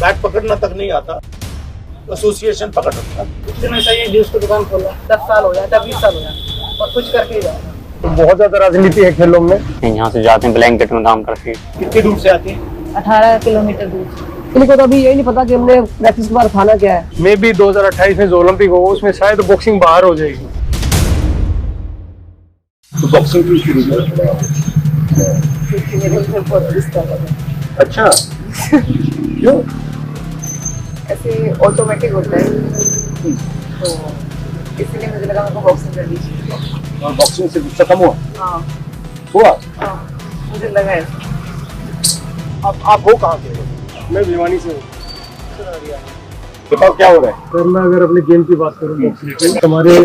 Bat पकड़ना तक नहीं आता, एसोसिएशन पकड़ रखता है। इतने सही जूस की दुकान खोला 10 साल हो जाता, 20 साल हो जाता और कुछ करके ही जाएगा। तो बहुत ज्यादा राजनीति है खेलों में। यहाँ से जाते हैं ब्लैंकेट में काम करके। कितनी दूर से आती है? 18 किलोमीटर दूर। इनको तो अभी यही नहीं पता कि हमने प्रैक्टिस के बाद खाना क्या है। मे भी 2028 में जो ओलंपिक होगा उसमें शायद बॉक्सिंग बाहर हो जाएगी। तो बॉक्सिंग क्यों शुरू किया? अच्छा, क्यों? ऐसे ऑटोमेटिक होता है तो इसलिए मुझे लगा मेरे को बॉक्सिंग करनी चाहिए। और बॉक्सिंग से गुस्सा कम हुआ? हाँ हुआ? मुझे लगा है। अब आप हो कहाँ के? मैं भिवानी से हूँ। बताओ क्या हो रहा है? सर मैं अगर अपने गेम की बात करूँ बॉक्सिंग की, हमारे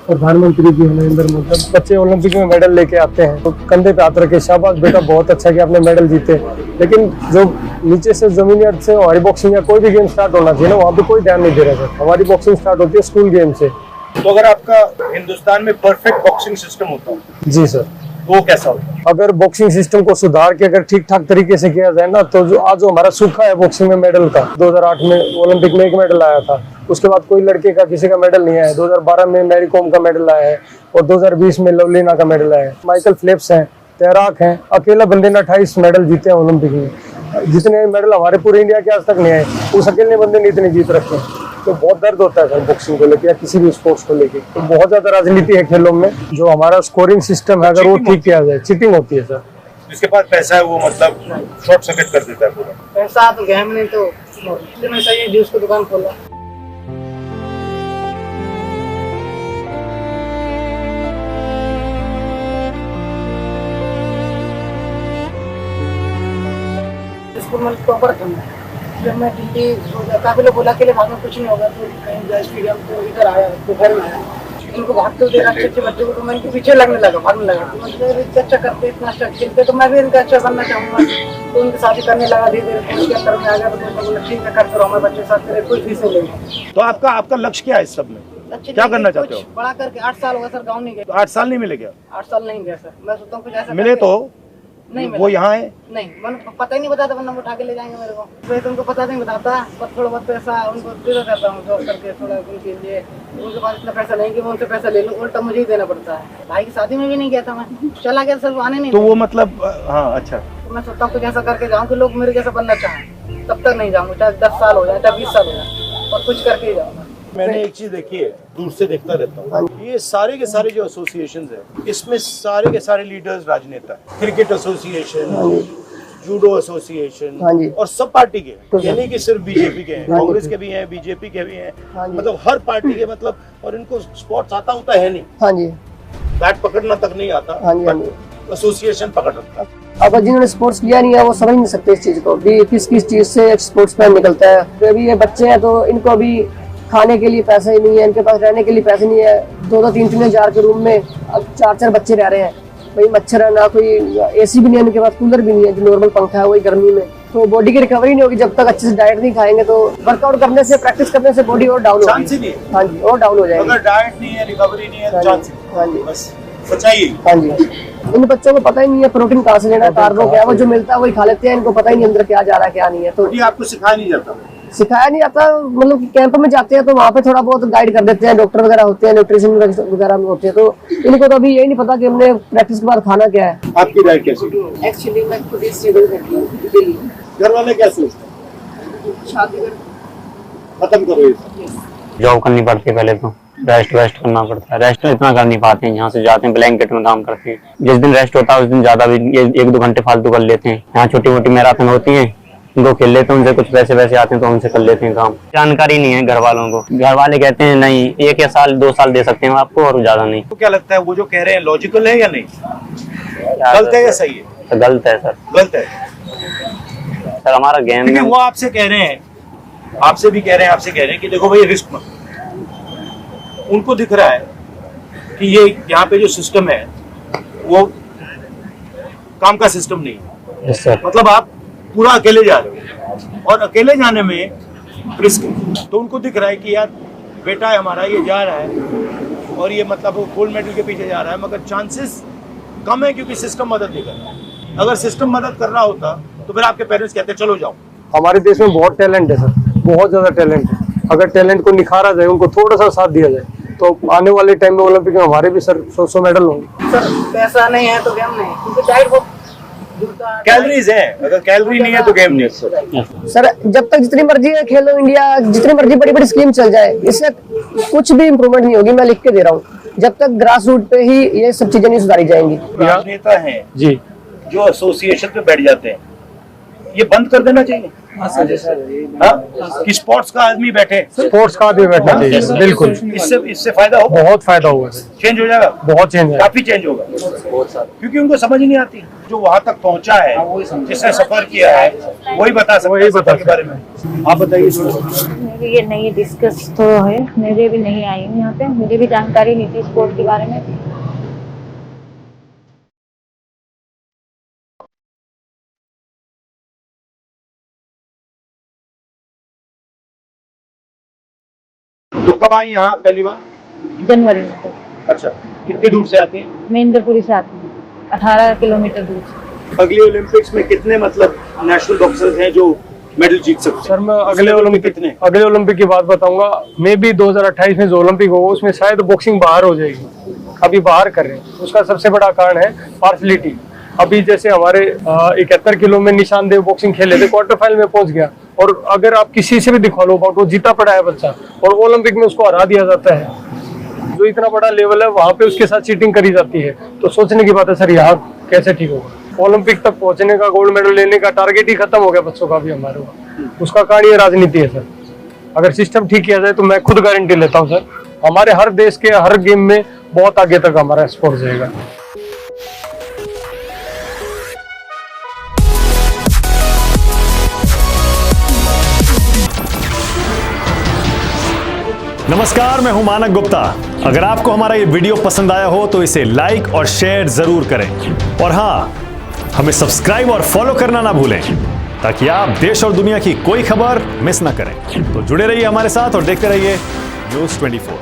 प्रधानमंत्री जी नरेंद्र मोदी बच्चे ओलंपिक में मेडल लेके आते हैं तो कंधे पे हाथ रखे शाबाश बेटा बहुत अच्छा कि आपने मेडल जीते। लेकिन जो नीचे से जमीनी अर्थ से हमारी बॉक्सिंग या कोई भी गेम स्टार्ट होना चाहिए ना, वहाँ पे कोई ध्यान नहीं दे रहा सर। हमारी बॉक्सिंग स्टार्ट होती है स्कूल गेम से। तो अगर आपका हिंदुस्तान में परफेक्ट बॉक्सिंग सिस्टम होता जी सर। तो वो कैसा होता? अगर बॉक्सिंग सिस्टम को सुधार के अगर ठीक ठाक तरीके से किया जाए ना, तो जो आज जो हमारा सूखा है बॉक्सिंग में मेडल का, 2008 में ओलंपिक में 1 मेडल आया था, उसके बाद कोई लड़के का किसी का मेडल नहीं आया। 2012 में मैरी कॉम का मेडल आया है और 2020 में लवलीना का मेडल आया है। माइकल फेल्प्स हैं, तैराक हैं, अकेला बंदे ने 28 मेडल जीते हैं ओलंपिक में। जितने मेडल हमारे पूरे इंडिया के आज तक नहीं आए, उस अकेले बंदे ने इतने जीत रखे हैं। तो बहुत दर्द होता है सर बॉक्सिंग को लेकर या किसी भी स्पोर्ट्स को लेकर। तो बहुत ज्यादा राजनीति है खेलों में। जो हमारा स्कोरिंग सिस्टम है अगर वो ठीक किया जाए, चीटिंग होती है सर। जिसके पास पैसा है वो मतलब शॉर्ट सर्किट कर देता है पूरा। पैसा तो गेम नहीं तो इतने सही जूस की दुकान खोला। स्कूल में टॉपर था मैं। जब मैं टीटी काफी लोग बोला के लिए भागना कुछ नहीं होगा तो कहीं जाए स्टेडियम तो इधर आया तो घर में आया। इनको भागते हुए देखा अच्छे बच्चों को तो मैं इनके पीछे लगने लगा, भागने लगा। तो मतलब अच्छा करते इतना अच्छा खेलते तो मैं भी इनका अच्छा बनना चाहूँगा। तो उनकी शादी करने लगा, धीरे धीरे उसके अंदर में आ गया। तो बोला ठीक है करते रहो, हमारे बच्चे साथ तेरे कोई फीस नहीं लेंगे। तो आपका लक्ष्य क्या है इस सब में? क्या करना चाहते हो? बड़ा करके 8 साल हो गया सर, गाँव नहीं गए। तो 8 साल नहीं मिले क्या? 8 साल नहीं गया सर। मैं सोचता हूँ कुछ ऐसा मिले तो नहीं वो यहाँ है? नहीं, मैंने पता ही नहीं बताता, वरना उठा के ले जाएंगे मेरे को। तो तुमको पता नहीं बताता, पर थोड़ा बहुत पैसा उनको दे करता हूँ जॉब करके थोड़ा उनके लिए। उनके पास इतना पैसा नहीं कि मैं उनसे पैसा ले लूँ, उल्टा मुझे ही देना पड़ता है। भाई की शादी में भी नहीं गया था मैं, चला गया सर, वो आने नहीं। तो वो मतलब हाँ अच्छा। तो मैं सोचता हूँ कुछ ऐसा करके जाऊँ कि लोग मेरे जैसा बनना चाहें। तब तक नहीं जाऊँगा, चाहे 10 साल हो जाए, चाहे 20 साल हो जाए, और कुछ करके ही जाऊँगा। मैंने एक चीज देखी है, दूर से देखता रहता हूँ, ये सारे के सारे जो एसोसिएशंस है, इसमें सारे के सारे लीडर्स राजनेता है। क्रिकेट एसोसिएशन, जूडो एसोसिएशन और सब पार्टी के, यानी कि सिर्फ बीजेपी के हैं, कांग्रेस के भी हैं, बीजेपी के भी हैं, मतलब हर पार्टी के, मतलब और इनको स्पोर्ट्स आता होता है नहीं। हाँ जी। बैट पकड़ना तक नहीं आता, एसोसिएशन पकड़ रखता है। अब जिन्होंने स्पोर्ट्स किया नहीं है वो समझ नहीं सकते इस चीज को भी, किस किस चीज से स्पोर्ट्स मैन निकलता है। अभी ये बच्चे हैं तो इनको अभी खाने के लिए पैसा ही नहीं है, इनके पास रहने के लिए पैसे नहीं है। 2-3 हजार के रूम में अब 4 बच्चे रह रहे हैं। भाई मच्छर है ना, कोई एसी भी नहीं है इनके पास, कूलर भी नहीं है, जो नॉर्मल पंखा है वही गर्मी में। तो बॉडी की रिकवरी नहीं होगी जब तक अच्छे से डाइट नहीं खाएंगे। तो वर्कआउट करने से, प्रैक्टिस करने से बॉडी और डाउन होगी। हाँ जी, और डाउन हो जाएगी अगर डाइट नहीं है, रिकवरी नहीं है, चांस नहीं। हाँ जी, बस सच्चाई। हाँ जी। इन बच्चों को पता ही नहीं है प्रोटीन कहाँ से लेना है, कार्बो क्या है, वो जो मिलता है वही खा लेते हैं। इनको पता ही नहीं अंदर क्या जा रहा है क्या नहीं है। तो आपको सिखाया नहीं जाता? सिखाया नहीं आता, मतलब कि कैंप में जाते हैं तो वहाँ पे थोड़ा बहुत गाइड कर देते हैं, डॉक्टर वगैरह होते हैं, न्यूट्रिशन वगैरह में होते हैं। तो इनको तो अभी यही नहीं पता कि हमने प्रैक्टिस के बाद खाना क्या है। आपकी डाइट कैसी? एक्चुअली मैं खुद ही स्ट्रगल करती हूँ दिल्ली। घर वाले क्या सोचते हैं? शादी खत्म करो ये सब। जॉब करनी पड़ती है पहले तो, रेस्ट करना पड़ता है। रेस्ट इतना कर नहीं पाते हैं, यहाँ से जाते हैं ब्लैंकेट में काम करते हैं। जिस दिन रेस्ट होता है उस दिन ज्यादा भी 1-2 घंटे फालतू कर लेते हैं। यहाँ छोटी मोटी मैराथन होती है, उनको खेल लेते हैं, उनसे कुछ पैसे वैसे आते हैं तो उनसे कर लेते हैं काम। जानकारी नहीं है घर वालों को, घर वाले कहते हैं नहीं 1 या साल 2 साल दे सकते हैं आपको और ज्यादा नहीं। तो क्या लगता है वो जो कह रहे हैं लॉजिकल है या नहीं? गलत है या सही है? तो गलत है सर, गलत है सर। हमारा गेम में वो आपसे कह रहे हैं, आपसे भी कह रहे हैं, आपसे कह रहे हैं कि देखो भाई रिस्क मत। उनको दिख रहा है कि ये यहाँ पे जो सिस्टम है वो काम का सिस्टम नहीं है। yes, मतलब आप पूरा अकेले जा रहे हो और अकेले जाने में रिस्क है। तो उनको दिख रहा है कि यार बेटा हमारा ये जा रहा है और ये मतलब वो गोल्ड मेडल के पीछे जा रहा है, मगर चांसेस कम है क्योंकि सिस्टम मदद नहीं कर रहा है। अगर सिस्टम मदद कर रहा होता तो फिर आपके पेरेंट्स कहते चलो जाओ, हमारे देश में बहुत टैलेंट है सर, बहुत ज्यादा टैलेंट है। अगर टैलेंट को निखारा जाए, उनको थोड़ा सा साथ दिया जाए, तो आने वाले टाइम में ओलंपिक में हमारे भी सर 100 मेडल होंगे। सर पैसा नहीं है तो गेम नहीं, क्योंकि डाइट बहुत कैलोरीज है, अगर कैलोरी नहीं है तो गेम नहीं है सर जब तक जितनी मर्जी है खेलो इंडिया, जितनी मर्जी बड़ी बड़ी स्कीम चल जाए, इससे कुछ भी इम्प्रूवमेंट नहीं होगी। मैं लिख के दे रहा हूँ, जब तक ग्रास रूट पे ही ये सब चीजें नहीं सुधारी जाएंगी। राजनेता हैं जी, जो एसोसिएशन पे बैठ जाते हैं, ये बंद कर देना चाहिए। हाँ? कि स्पोर्ट्स का आदमी बैठे, स्पोर्ट्स का भी बैठना चाहिए, बिल्कुल। इससे फायदा हो, बहुत फायदा होगा सर, चेंज हो जाएगा, बहुत चेंज है, काफी चेंज होगा, क्योंकि उनको समझ ही नहीं आती। जो वहां तक पहुंचा है, जिसने सफर किया है, वही बता सकता है सफर के बारे में। आप बताइए। मेरी ये नहीं डिस्कस तो है, मेरे भी नहीं आई हूँ यहाँ पे, मुझे भी जानकारी नहीं थी स्पोर्ट के बारे में। तो कब आई यहाँ पहली बार? जनवरी में तो अच्छा, कितनी दूर से आती हैं? मैं इंद्रपुरी से आती हूँ, 18 किलोमीटर दूर से। अगले ओलंपिक्स में कितने मतलब नेशनल बॉक्सर्स हैं जो मेडल जीत सकते हैं? सर मैं अगले ओलंपिक की बात बताऊंगा। मे भी 2028 में जो ओलंपिक होगा उसमें शायद बॉक्सिंग बाहर हो जाएगी, अभी बाहर कर रहे हैं। उसका सबसे बड़ा कारण है पार्शलिटी। अभी जैसे हमारे 71 किलो में निशानदेव बॉक्सिंग खेले थे, क्वार्टर फाइनल में पहुंच गया, और अगर आप किसी से भी दिखा लो बाउट, वो जीता पड़ा है बच्चा, और ओलंपिक में उसको हरा दिया जाता है। जो इतना बड़ा लेवल है वहां पे उसके साथ चीटिंग करी जाती है। तो सोचने की बात है सर, यहाँ कैसे ठीक होगा? ओलंपिक तक पहुंचने का, गोल्ड मेडल लेने का टारगेट ही खत्म हो गया बच्चों का भी हमारे। उसका कारण ये राजनीति है सर। अगर सिस्टम ठीक किया जाए तो मैं खुद गारंटी लेता हूँ सर, हमारे हर देश के हर गेम में बहुत आगे तक हमारा स्पोर्ट जाएगा। नमस्कार, मैं हूं मानक गुप्ता। अगर आपको हमारा ये वीडियो पसंद आया हो तो इसे लाइक और शेयर जरूर करें, और हाँ, हमें सब्सक्राइब और फॉलो करना ना भूलें, ताकि आप देश और दुनिया की कोई खबर मिस ना करें। तो जुड़े रहिए हमारे साथ और देखते रहिए News 24।